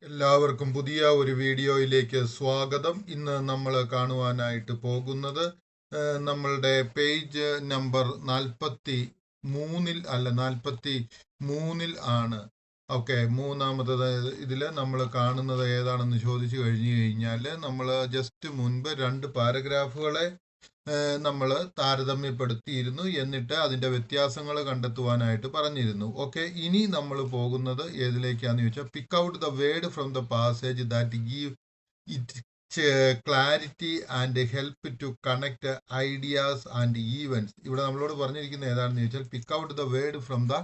എല്ലാവർക്കും പുതിയ ഒരു വീഡിയോയിലേക്ക് സ്വാഗതം. ഇന്ന് നമ്മൾ കാണുവാനായിട്ട് പോകുന്നത് നമ്മളുടെ പേജ് നമ്പർ 43 ആണ്. ഓക്കെ, മൂന്നാമത്തത് ഇതിൽ നമ്മൾ കാണുന്നത് ഏതാണെന്ന് ചോദിച്ചു കഴിഞ്ഞു കഴിഞ്ഞാൽ നമ്മൾ ജസ്റ്റ് മുൻപ് 2 പാരഗ്രാഫുകളെ നമ്മൾ താരതമ്യപ്പെടുത്തിയിരുന്നു, എന്നിട്ട് അതിൻ്റെ വ്യത്യാസങ്ങൾ കണ്ടെത്തുവാനായിട്ട് പറഞ്ഞിരുന്നു. ഓക്കെ, ഇനി നമ്മൾ പോകുന്നത് ഏതിലേക്കാന്ന് ചോദിച്ചാൽ pick out the word from the passage that give it clarity and help to connect ideas and events. ഇവിടെ നമ്മളോട് പറഞ്ഞിരിക്കുന്നത് ഏതാണെന്ന് ചോദിച്ചാൽ pick out the word from the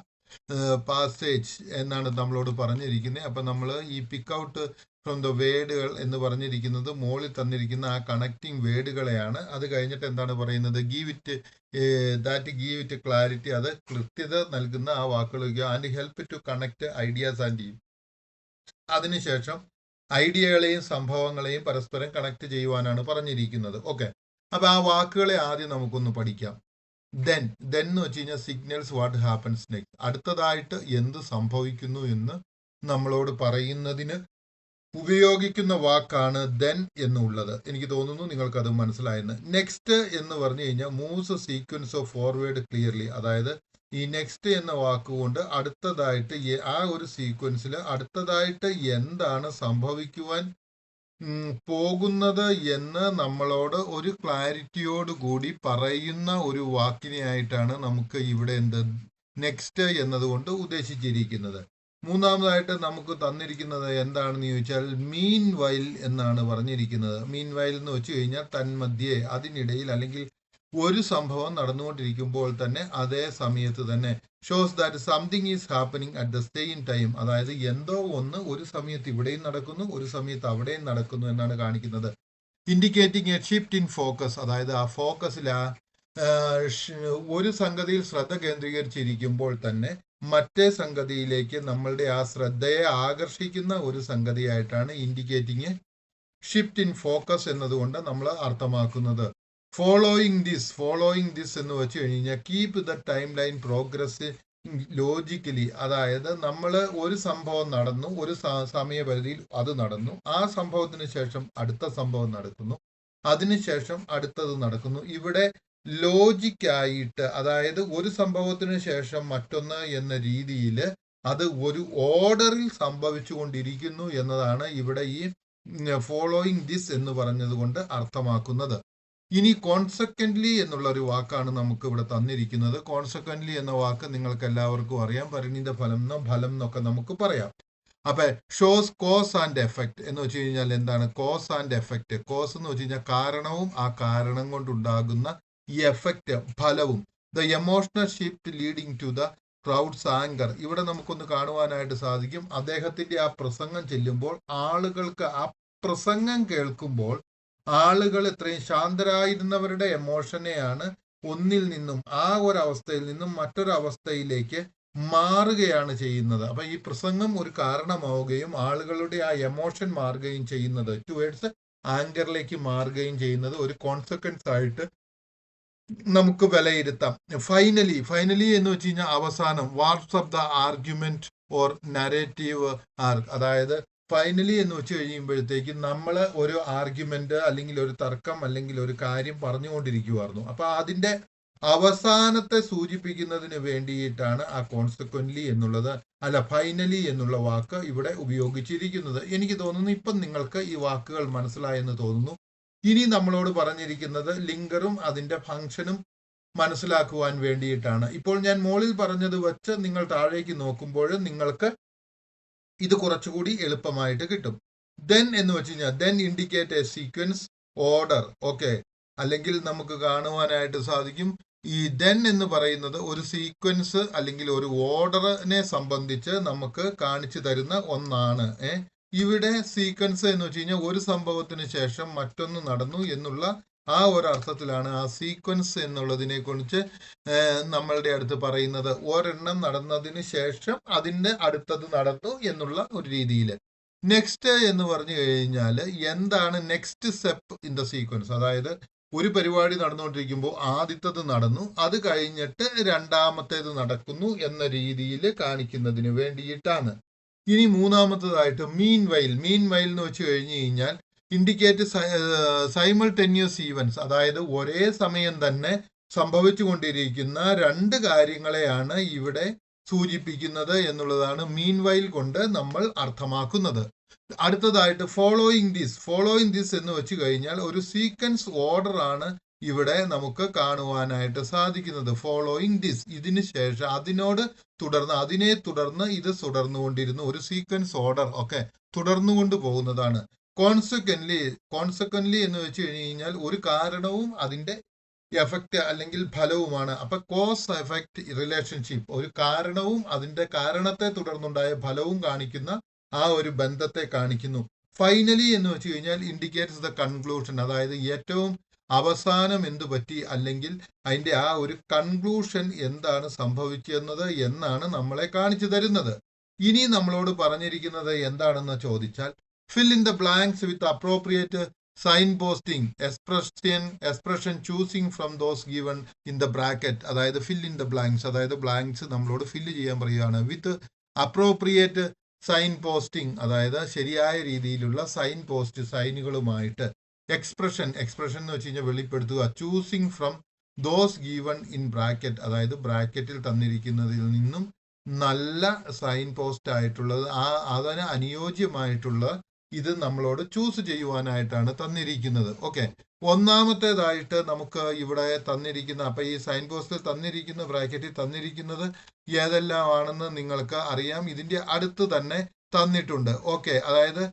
passage എന്നാണ് നമ്മളോട് പറഞ്ഞിരിക്കുന്നത്. അപ്പം നമ്മൾ ഈ പിക്ക് ഔട്ട് ഫ്രം ദ വേർഡുകൾ എന്ന് പറഞ്ഞിരിക്കുന്നത് മുകളിൽ തന്നിരിക്കുന്ന ആ കണക്റ്റിംഗ് വേർഡുകളെയാണ്. അത് കഴിഞ്ഞിട്ട് എന്താണ് പറയുന്നത്? ഗീവ് ഇറ്റ് ക്ലാരിറ്റി, അത് കൃത്യത നൽകുന്ന ആ വാക്കുകൾ, and help to connect ideas and അതിനുശേഷം ഐഡിയകളെയും സംഭവങ്ങളെയും പരസ്പരം കണക്ട് ചെയ്യുവാനാണ് പറഞ്ഞിരിക്കുന്നത്. ഓക്കെ, അപ്പൊ ആ വാക്കുകളെ ആദ്യം നമുക്കൊന്ന് പഠിക്കാം. ദെൻ എന്ന് വെച്ച് കഴിഞ്ഞാൽ സിഗ്നൽസ് വാട്ട് ഹാപ്പൻസ് നെക്സ്റ്റ്, അടുത്തതായിട്ട് എന്ത് സംഭവിക്കുന്നു എന്ന് നമ്മളോട് പറയുന്നതിന് ഉപയോഗിക്കുന്ന വാക്കാണ് ദെൻ എന്നുള്ളത്. എനിക്ക് തോന്നുന്നു നിങ്ങൾക്കത് മനസ്സിലായെന്ന്. നെക്സ്റ്റ് എന്ന് പറഞ്ഞു കഴിഞ്ഞാൽ moves sequence of forward clearly, അതായത് ഈ നെക്സ്റ്റ് എന്ന വാക്കുകൊണ്ട് അടുത്തതായിട്ട് ആ ഒരു സീക്വൻസിൽ അടുത്തതായിട്ട് എന്താണ് സംഭവിക്കുവാൻ പോകുന്നത് എന്ന് നമ്മളോട് ഒരു ക്ലാരിറ്റിയോട് കൂടി പറയുന്ന ഒരു വാക്കിനെയായിട്ടാണ് നമുക്ക് ഇവിടെ നെക്സ്റ്റ് എന്നതുകൊണ്ട് ഉദ്ദേശിച്ചിരിക്കുന്നത്. മൂന്നാമതായിട്ട് നമുക്ക് തന്നിരിക്കുന്നത് എന്താണെന്ന് ചോദിച്ചാൽ മീൻ വൈൽ എന്നാണ് പറഞ്ഞിരിക്കുന്നത്. മീൻ വൈൽ എന്ന് വെച്ച് കഴിഞ്ഞാൽ തന്മധ്യേ, അതിനിടയിൽ, അല്ലെങ്കിൽ ഒരു സംഭവം നടന്നുകൊണ്ടിരിക്കുമ്പോൾ തന്നെ അതേ സമയത്ത് തന്നെ shows that something is happening at the same time, അതായത് എന്തോ ഒന്ന് ഒരു സമയത്ത് ഇവിടെയും നടക്കുന്നു, ഒരു സമയത്ത് അവിടെയും നടക്കുന്നു എന്നാണ് കാണിക്കുന്നത്. Indicating A shift in focus, അതായത് ആ ഫോക്കസിൽ ഒരു സംഗതിയിൽ ശ്രദ്ധ കേന്ദ്രീകരിച്ചിരിക്കുമ്പോൾ തന്നെ മറ്റേ സംഗതിയിലേക്ക് നമ്മളുടെ ആ ശ്രദ്ധയെ ആകർഷിക്കുന്ന ഒരു സംഗതിയായിട്ടാണ് ഇൻഡിക്കേറ്റിംഗ് ഷിഫ്റ്റ് ഇൻ ഫോക്കസ് എന്നതുകൊണ്ട് നമ്മൾ അർത്ഥമാക്കുന്നത്. ഫോളോയിങ് ദിസ് എന്ന് വെച്ച് കഴിഞ്ഞാൽ keep the time line progress logically, അതായത് നമ്മൾ ഒരു സംഭവം നടന്നു, ഒരു സമയപരിധിയിൽ അത് നടന്നു, ആ സംഭവത്തിന് ശേഷം അടുത്ത സംഭവം നടക്കുന്നു, അതിനുശേഷം അടുത്തത് നടക്കുന്നു. ഇവിടെ ലോജിക്കായിട്ട്, അതായത് ഒരു സംഭവത്തിന് ശേഷം മറ്റൊന്ന് എന്ന രീതിയിൽ അത് ഒരു ഓർഡറിൽ സംഭവിച്ചുകൊണ്ടിരിക്കുന്നു എന്നതാണ് ഇവിടെ ഈ ഫോളോയിങ് ദിസ് എന്ന് പറഞ്ഞത് കൊണ്ട് അർത്ഥമാക്കുന്നത്. ഇനി കോൺസെക്വന്റ്ലി എന്നുള്ള ഒരു വാക്കാണ് നമുക്ക് ഇവിടെ തന്നിരിക്കുന്നത്. കോൺസെക്വന്റ്ലി എന്ന വാക്ക് നിങ്ങൾക്ക് എല്ലാവർക്കും അറിയാം, പരിണിത ഫലം എന്നൊക്കെ നമുക്ക് പറയാം. അപ്പൊ ഷോസ് കോസ് ആൻഡ് എഫക്റ്റ് എന്ന് വെച്ച് കഴിഞ്ഞാൽ എന്താണ് കോസ് ആൻഡ് എഫക്റ്റ്? കോസ് എന്ന് വെച്ച് കഴിഞ്ഞാൽ കാരണവും ആ കാരണം കൊണ്ടുണ്ടാകുന്ന ഈ എഫക്റ്റ് ഫലവും. The emotional shift leading to the crowd's anger, ഇവിടെ നമുക്കൊന്ന് കാണുവാനായിട്ട് സാധിക്കും. അദ്ദേഹത്തിന്റെ ആ പ്രസംഗം ചെല്ലുമ്പോൾ ആളുകൾക്ക് ആ പ്രസംഗം കേൾക്കുമ്പോൾ ആളുകൾ ഇത്രയും ശാന്തരായിരുന്നവരുടെ എമോഷനെയാണ് ഒന്നിൽ നിന്നും, ആ ഒരു അവസ്ഥയിൽ നിന്നും മറ്റൊരവസ്ഥയിലേക്ക് മാറുകയാണ് ചെയ്യുന്നത്. അപ്പൊ ഈ പ്രസംഗം ഒരു കാരണമാവുകയും ആളുകളുടെ ആ എമോഷൻ മാറുകയും ചെയ്യുന്നത്, ടുവേർഡ്സ് ആങ്കറിലേക്ക് മാറുകയും ചെയ്യുന്നത് ഒരു കോൺസിക്വൻസ് ആയിട്ട് നമുക്ക് വിലയിരുത്താം. ഫൈനലി എന്ന് വെച്ച് കഴിഞ്ഞാൽ അവസാനം, words of the argument or narrative arc, അതായത് ഫൈനലി എന്ന് വെച്ച് കഴിയുമ്പോഴത്തേക്കും നമ്മൾ ഒരു ആർഗ്യുമെന്റ് അല്ലെങ്കിൽ ഒരു തർക്കം അല്ലെങ്കിൽ ഒരു കാര്യം പറഞ്ഞുകൊണ്ടിരിക്കുമായിരുന്നു. അപ്പൊ അതിന്റെ അവസാനത്തെ സൂചിപ്പിക്കുന്നതിന് വേണ്ടിയിട്ടാണ് ആ കോൺസിക്വന്റ്ലി എന്നുള്ളത്, അല്ല ഫൈനലി എന്നുള്ള വാക്ക് ഇവിടെ ഉപയോഗിച്ചിരിക്കുന്നത്. എനിക്ക് തോന്നുന്നു ഇപ്പം നിങ്ങൾക്ക് ഈ വാക്കുകൾ മനസ്സിലായെന്ന് തോന്നുന്നു. ഇനി നമ്മളോട് പറഞ്ഞിരിക്കുന്നത് ലിങ്കറും അതിന്റെ ഫംഗ്ഷനും മനസ്സിലാക്കുവാൻ വേണ്ടിയിട്ടാണ്. ഇപ്പോൾ ഞാൻ മുകളിൽ പറഞ്ഞത് വെച്ച് നിങ്ങൾ താഴേക്ക് നോക്കുമ്പോൾ നിങ്ങൾക്ക് ഇത് കുറച്ചുകൂടി എളുപ്പമായിട്ട് കിട്ടും. ദെൻ എന്ന് വെച്ച് കഴിഞ്ഞാൽ then indicate A sequence order. Okay, അല്ലെങ്കിൽ നമുക്ക് കാണുവാനായിട്ട് സാധിക്കും ഈ ദെൻ എന്ന് പറയുന്നത് ഒരു സീക്വൻസ് അല്ലെങ്കിൽ ഒരു ഓർഡറിനെ സംബന്ധിച്ച് നമുക്ക് കാണിച്ചു തരുന്ന ഒന്നാണ്. ഇവിടെ സീക്വൻസ് എന്ന് വെച്ച് കഴിഞ്ഞാൽ ഒരു സംഭവത്തിന് ശേഷം മറ്റൊന്ന് നടന്നു എന്നുള്ള ആ ഒരു അർത്ഥത്തിലാണ് ആ സീക്വൻസ് എന്നുള്ളതിനെ കുറിച്ച് നമ്മളുടെ അടുത്ത് പറയുന്നത്. ഒരെണ്ണം നടന്നതിന് ശേഷം അതിൻ്റെ അടുത്തത് നടന്നു എന്നുള്ള ഒരു രീതിയിൽ. നെക്സ്റ്റ് എന്ന് പറഞ്ഞു കഴിഞ്ഞാൽ എന്താണ് next step in the sequence, അതായത് ഒരു പരിപാടി നടന്നുകൊണ്ടിരിക്കുമ്പോൾ ആദ്യത്തത് നടന്നു, അത് കഴിഞ്ഞിട്ട് രണ്ടാമത്തേത് നടക്കുന്നു എന്ന രീതിയിൽ കാണിക്കുന്നതിന് വേണ്ടിയിട്ടാണ്. ഇനി മൂന്നാമത്തതായിട്ട് മീൻ വൈൽ എന്ന് വെച്ച് കഴിഞ്ഞു കഴിഞ്ഞാൽ ഇൻഡിക്കേറ്റ് സൈമൾട്ടേനിയസ് ഈവൻസ്, അതായത് ഒരേ സമയം തന്നെ സംഭവിച്ചുകൊണ്ടിരിക്കുന്ന രണ്ട് കാര്യങ്ങളെയാണ് ഇവിടെ സൂചിപ്പിക്കുന്നത് എന്നുള്ളതാണ് മീൻ വൈൽ കൊണ്ട് നമ്മൾ അർത്ഥമാക്കുന്നത്. അടുത്തതായിട്ട് ഫോളോയിങ് ദിസ് എന്ന് വെച്ച് കഴിഞ്ഞാൽ ഒരു സീക്വൻസ് ഓർഡർ ആണ് ഇവിടെ നമുക്ക് കാണുവാനായിട്ട് സാധിക്കുന്നത്. ഫോളോയിങ് ദിസ്, ഇതിന് ശേഷം അതിനെ തുടർന്ന് ഇത് തുടർന്നുകൊണ്ടിരുന്നു, ഒരു സീക്വൻസ് ഓർഡർ ഒക്കെ തുടർന്നുകൊണ്ട് പോകുന്നതാണ്. കോൺസെക്വന്റ്ലി എന്ന് വെച്ച് കഴിഞ്ഞാൽ ഒരു കാരണവും അതിന്റെ എഫക്റ്റ് അല്ലെങ്കിൽ ഫലവുമാണ്. അപ്പൊ കോസ് എഫക്റ്റ് റിലേഷൻഷിപ്പ്, ഒരു കാരണവും അതിന്റെ കാരണത്തെ തുടർന്നുണ്ടായ ഫലവും കാണിക്കുന്ന ആ ഒരു ബന്ധത്തെ കാണിക്കുന്നു. ഫൈനലി എന്ന് വെച്ച് കഴിഞ്ഞാൽ ഇൻഡിക്കേറ്റ്സ് ദ കൺക്ലൂഷൻ, അതായത് ഏറ്റവും അവസാനം എന്തു പറ്റി അല്ലെങ്കിൽ അതിന്റെ ആ ഒരു കൺക്ലൂഷൻ എന്താണ് സംഭവിക്കുന്നത് എന്നാണ് നമ്മളെ കാണിച്ചു തരുന്നത്. ഇനി നമ്മളോട് പറഞ്ഞിരിക്കുന്നത് എന്താണെന്ന് ചോദിച്ചാൽ fill in the blanks with appropriate signposting expression choosing from those given in the bracket. അതായത് fill in the blanks, അതായത് ബ്ലാങ്ക്സ് നമ്മളോട് ഫില്ല് ചെയ്യാൻ പറയുകയാണ്. വിത്ത് അപ്രോപ്രിയേറ്റ് സൈൻ പോസ്റ്റിംഗ്, അതായത് ശരിയായ രീതിയിലുള്ള സൈനുകളുമായിട്ട് എക്സ്പ്രഷൻ എന്ന് വെച്ച് കഴിഞ്ഞാൽ വെളിപ്പെടുത്തുക. Choosing from those given in bracket, അതായത് ബ്രാക്കറ്റിൽ തന്നിരിക്കുന്നതിൽ നിന്നും നല്ല സൈൻ പോസ്റ്റ് ആയിട്ടുള്ളത്, അതിന് അനുയോജ്യമായിട്ടുള്ള ഇത് നമ്മളോട് ചൂസ് ചെയ്യുവാനായിട്ടാണ് തന്നിരിക്കുന്നത്. ഓക്കെ, ഒന്നാമത്തേതായിട്ട് നമുക്ക് ഇവിടെ തന്നിരിക്കുന്ന, അപ്പൊ ഈ സൈൻ പോസ്റ്റിൽ തന്നിരിക്കുന്ന ബ്രാക്കറ്റിൽ തന്നിരിക്കുന്നത് ഏതെല്ലാം ആണെന്ന് നിങ്ങൾക്ക് അറിയാം, ഇതിന്റെ അടുത്ത് തന്നെ തന്നിട്ടുണ്ട്. ഓക്കെ, അതായത്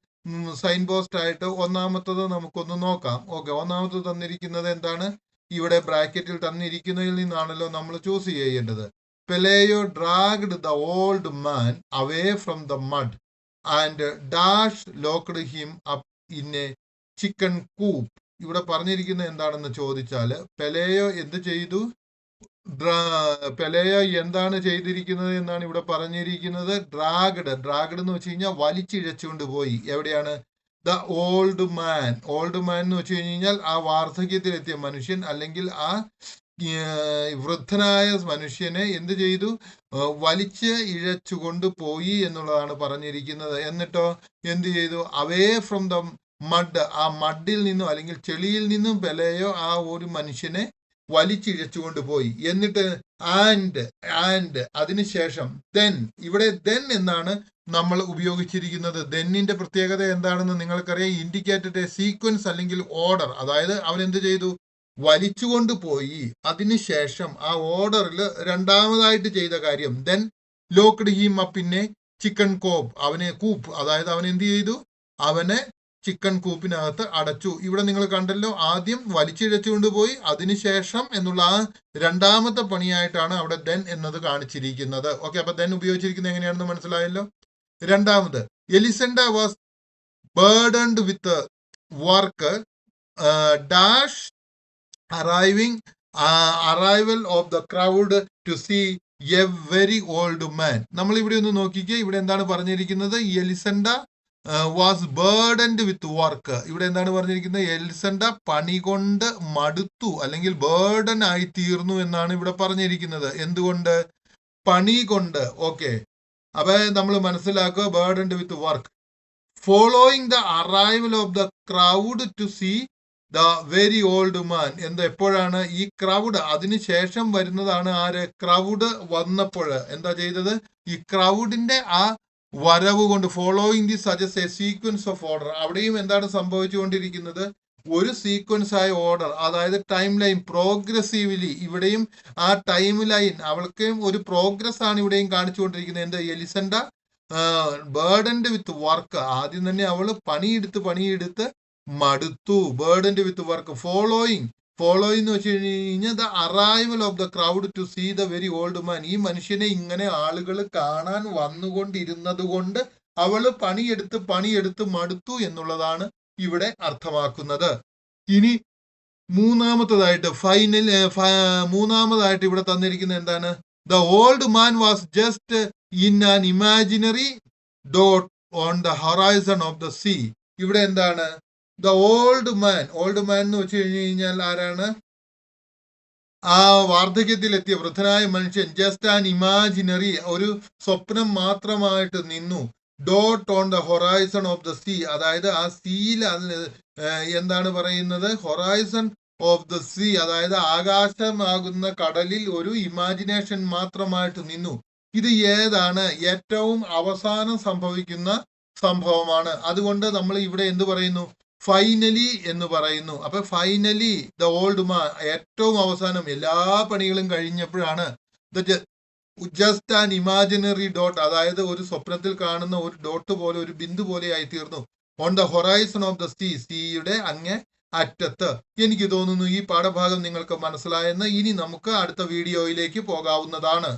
സൈൻ പോസ്റ്റ് ആയിട്ട് ഒന്നാമത്തത് നമുക്കൊന്ന് നോക്കാം. ഓക്കെ, ഒന്നാമത്തത് തന്നിരിക്കുന്നത് എന്താണ്? ഇവിടെ ബ്രാക്കറ്റിൽ തന്നിരിക്കുന്നതിൽ നിന്നാണല്ലോ നമ്മൾ ചൂസ് ചെയ്യേണ്ടത്. Pelayo dragged the old man away from the mud and dash locked him up in a chicken coop. ഇവിടെ പറഞ്ഞിരിക്കുന്നത് എന്താണെന്ന് ചോദിച്ചാൽ പെലേയോ എന്ത് ചെയ്തു? പെലേയോ എന്താണ് ചെയ്തിരിക്കുന്നത് എന്നാണ് ഇവിടെ പറഞ്ഞിരിക്കുന്നത്. ഡ്രാഗ്ഡ് എന്ന് വെച്ച് കഴിഞ്ഞാൽ വലിച്ചിഴച്ചുകൊണ്ട് പോയി. എവിടെയാണ്? ദ ഓൾഡ് മാൻ എന്ന് വെച്ച് കഴിഞ്ഞാൽ ആ വാർദ്ധക്യത്തിലെത്തിയ മനുഷ്യൻ അല്ലെങ്കിൽ ആ വൃദ്ധനായ മനുഷ്യനെ എന്ത് ചെയ്തു? വലിച്ച് ഇഴച്ചുകൊണ്ട് പോയി എന്നുള്ളതാണ് പറഞ്ഞിരിക്കുന്നത്. എന്നിട്ടോ എന്ത് ചെയ്തു? അവേ ഫ്രം ദ മഡ്, ആ മഡിൽ നിന്നും അല്ലെങ്കിൽ ചെളിയിൽ നിന്നും പെലേയോ ആ ഒരു മനുഷ്യനെ വലിച്ചിഴച്ചുകൊണ്ട് പോയി. എന്നിട്ട് ആൻഡ് അതിനുശേഷം ദെൻ, ഇവിടെ ദെൻ എന്നാണ് നമ്മൾ ഉപയോഗിച്ചിരിക്കുന്നത്. ദെന്നിന്റെ പ്രത്യേകത എന്താണെന്ന് നിങ്ങൾക്കറിയാം. ഇൻഡിക്കേറ്റഡ് എ സീക്വൻസ് അല്ലെങ്കിൽ ഓർഡർ, അതായത് അവൻ എന്ത് ചെയ്തു? വലിച്ചുകൊണ്ട് പോയി. അതിനുശേഷം ആ ഓർഡറിൽ രണ്ടാമതായിട്ട് ചെയ്ത കാര്യം then locked him up in a chicken coop, അതായത് അവൻ എന്ത് ചെയ്തു? അവനെ ചിക്കൻ കൂപ്പിനകത്ത് അടച്ചു. ഇവിടെ നിങ്ങൾ കണ്ടല്ലോ, ആദ്യം വലിച്ചിഴച്ചുകൊണ്ട് പോയി, അതിനുശേഷം എന്നുള്ള ആ രണ്ടാമത്തെ പണിയായിട്ടാണ് അവിടെ ദെൻ എന്നത് കാണിച്ചിരിക്കുന്നത്. ഓക്കെ, അപ്പൊ ദെൻ ഉപയോഗിച്ചിരിക്കുന്നത് എങ്ങനെയാണെന്ന് മനസ്സിലായല്ലോ. രണ്ടാമത്, Elisenda was burdened with work dash arrival of the crowd to see a very old man. നമ്മൾ ഇവിടെ ഒന്ന് നോക്കിക്കേ, ഇവിടെ എന്താണ് പറഞ്ഞിരിക്കുന്നത്? Elisenda was burdened with work. ഇവിടെ എന്താണ് പറഞ്ഞിരിക്കുന്നത്? എലിസണ്ട പണി കൊണ്ട് മടുത്തു അല്ലെങ്കിൽ ബേർഡൻ ആയി തീർന്നു എന്നാണ് ഇവിടെ പറഞ്ഞിരിക്കുന്നത്. എന്തുകൊണ്ട്? പണി കൊണ്ട്. ഓക്കെ, അപ്പൊ നമ്മൾ മനസ്സിലാക്കുക, burdened with work following the arrival of the crowd to see the very old man. എപ്പോഴാണ് ഈ ക്രൗഡ്? അതിനുശേഷം വരുന്നതാണ് ആര്? ക്രൗഡ് വന്നപ്പോൾ എന്താ ചെയ്തത്? ഈ ക്രൗഡിന്റെ ആ വരവ് കൊണ്ട് following the suggest A sequence of order. അവിടെയും എന്താണ് സംഭവിച്ചുകൊണ്ടിരിക്കുന്നത്? ഒരു സീക്വൻസ് ആയ ഓർഡർ, അതായത് ടൈം ലൈൻ പ്രോഗ്രസീവ്ലി. ഇവിടെയും ആ ടൈം ലൈൻ, അവൾക്ക് ഒരു പ്രോഗ്രസ് ആണ് ഇവിടെയും കാണിച്ചുകൊണ്ടിരിക്കുന്നത്. എന്ത്? എലിസണ്ട ബേർഡൻഡ് വിത്ത് വർക്ക്. ആദ്യം തന്നെ അവള് പണിയെടുത്ത് മടുത്തു. Burdened with work. ഫോളോയിങ് എന്ന് വെച്ച് കഴിഞ്ഞാൽ the arrival of the crowd to see the very old man. ഈ മനുഷ്യനെ ഇങ്ങനെ ആളുകൾ കാണാൻ വന്നുകൊണ്ടിരുന്നത് കൊണ്ട് അവള് പണിയെടുത്ത് മടുത്തു എന്നുള്ളതാണ് ഇവിടെ അർത്ഥമാക്കുന്നത്. ഇനി മൂന്നാമതായിട്ട് ഇവിടെ തന്നിരിക്കുന്നത് എന്താണ്? The old man was just in an imaginary dot on the horizon of the see. ഇവിടെ എന്താണ്? ദ ഓൾഡ് മാൻ എന്ന് വെച്ച് കഴിഞ്ഞാൽ ആരാണ്? ആ വാർദ്ധക്യത്തിലെത്തിയ വൃദ്ധനായ മനുഷ്യൻ ജസ്റ്റ് ആൻ ഇമാജിനറി, ഒരു സ്വപ്നം മാത്രമായിട്ട് നിന്നു. Dot on the horizon of the see, അതായത് ആ സീയിൽ എന്താണ് പറയുന്നത്, ഹൊറൈസൺ ഓഫ് ദ സീ, അതായത് ആകാശമാകുന്ന കടലിൽ ഒരു ഇമാജിനേഷൻ മാത്രമായിട്ട് നിന്നു. ഇത് ഏതാണ്? ഏറ്റവും അവസാനം സംഭവിക്കുന്ന സംഭവമാണ്. അതുകൊണ്ട് നമ്മൾ ഇവിടെ എന്ത് പറയുന്നു? ഫൈനലി എന്ന് പറയുന്നു. അപ്പൊ ഫൈനലി ദ ഓൾഡ് മാൻ, ഏറ്റവും അവസാനം എല്ലാ പണികളും കഴിഞ്ഞപ്പോഴാണ് ജസ്റ്റ് ആൻ ഇമാജിനറി ഡോട്ട്, അതായത് ഒരു സ്വപ്നത്തിൽ കാണുന്ന ഒരു ഡോട്ട് പോലെ, ഒരു ബിന്ദു പോലെ ആയി തീർന്നു. On the horizon of the sea, സീയുടെ അങ്ങേ അറ്റത്ത്. എനിക്ക് തോന്നുന്നു ഈ പാഠഭാഗം നിങ്ങൾക്ക് മനസ്സിലായെന്ന്. ഇനി നമുക്ക് അടുത്ത വീഡിയോയിലേക്ക് പോകാവുന്നതാണ്.